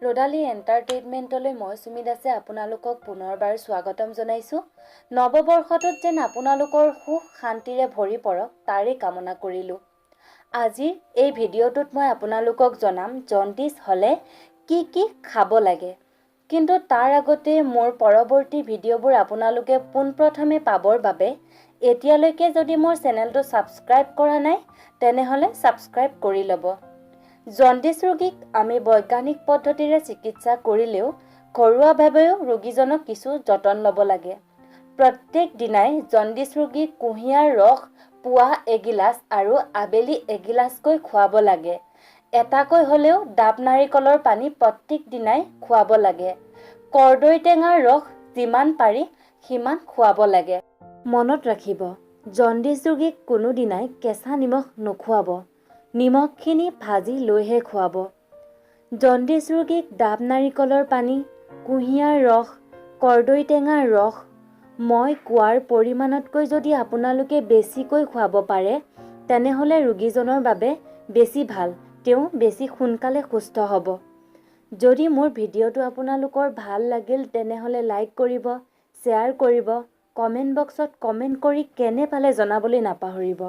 ৰ'দালি এণ্টাৰটেইনমেণ্টলৈ মই সুমি দাসে আপোনালোকক পুনৰবাৰ স্বাগতম জনাইছোঁ। নৱবৰ্ষটোত যেন আপোনালোকৰ সুখ শান্তিৰে ভৰি পৰক তাৰেই কামনা কৰিলোঁ। আজিৰ এই ভিডিঅ'টোত মই আপোনালোকক জনাম জণ্ডিছ হ'লে কি কি খাব লাগে। কিন্তু তাৰ আগতে মোৰ পৰৱৰ্তী ভিডিঅ'বোৰ আপোনালোকে পোনপ্ৰথমে পাবৰ বাবে এতিয়ালৈকে যদি মোৰ চেনেলটো ছাবস্ক্ৰাইব কৰা নাই তেনেহ'লে ছাবস্ক্ৰাইব কৰি ল'ব। জণ্ডিছ ৰোগীক আমি বৈজ্ঞানিক পদ্ধতিৰে চিকিৎসা কৰিলেও ঘৰুৱাভাৱেও ৰোগীজনক কিছু যতন ল'ব লাগে। প্ৰত্যেক দিনাই জণ্ডিছ ৰোগীক কুঁহিয়াৰ ৰস পুৱা এগিলাচ আৰু আবেলি এগিলাচকৈ খুৱাব লাগে। এটাকৈ হ'লেও ডাব নাৰিকলৰ পানী প্ৰত্যেক দিনাই খুৱাব লাগে। কৰ্দৈ টেঙাৰ ৰস যিমান পাৰি সিমান খুৱাব লাগে। মনত ৰাখিব, জণ্ডিছ ৰোগীক কোনোদিনাই কেঁচা নিমখ নোখুৱাব। নিমখখিনি ভাজি লৈহে খুৱাব। জণ্ডিছ ৰোগীক ডাব নাৰিকলৰ পানী, কুঁহিয়াৰ ৰস, কৰ্দৈ টেঙাৰ ৰস মই কোৱাৰ পৰিমাণতকৈ যদি আপোনালোকে বেছিকৈ খুৱাব পাৰে তেনেহ'লে ৰোগীজনৰ বাবে বেছি ভাল, তেওঁ বেছি সোনকালে সুস্থ হ'ব। যদি মোৰ ভিডিঅ'টো আপোনালোকৰ ভাল লাগিল তেনেহ'লে লাইক কৰিব, শ্বেয়াৰ কৰিব, কমেণ্ট বক্সত কমেণ্ট কৰি কেনে পালে জনাবলৈ নাপাহৰিব।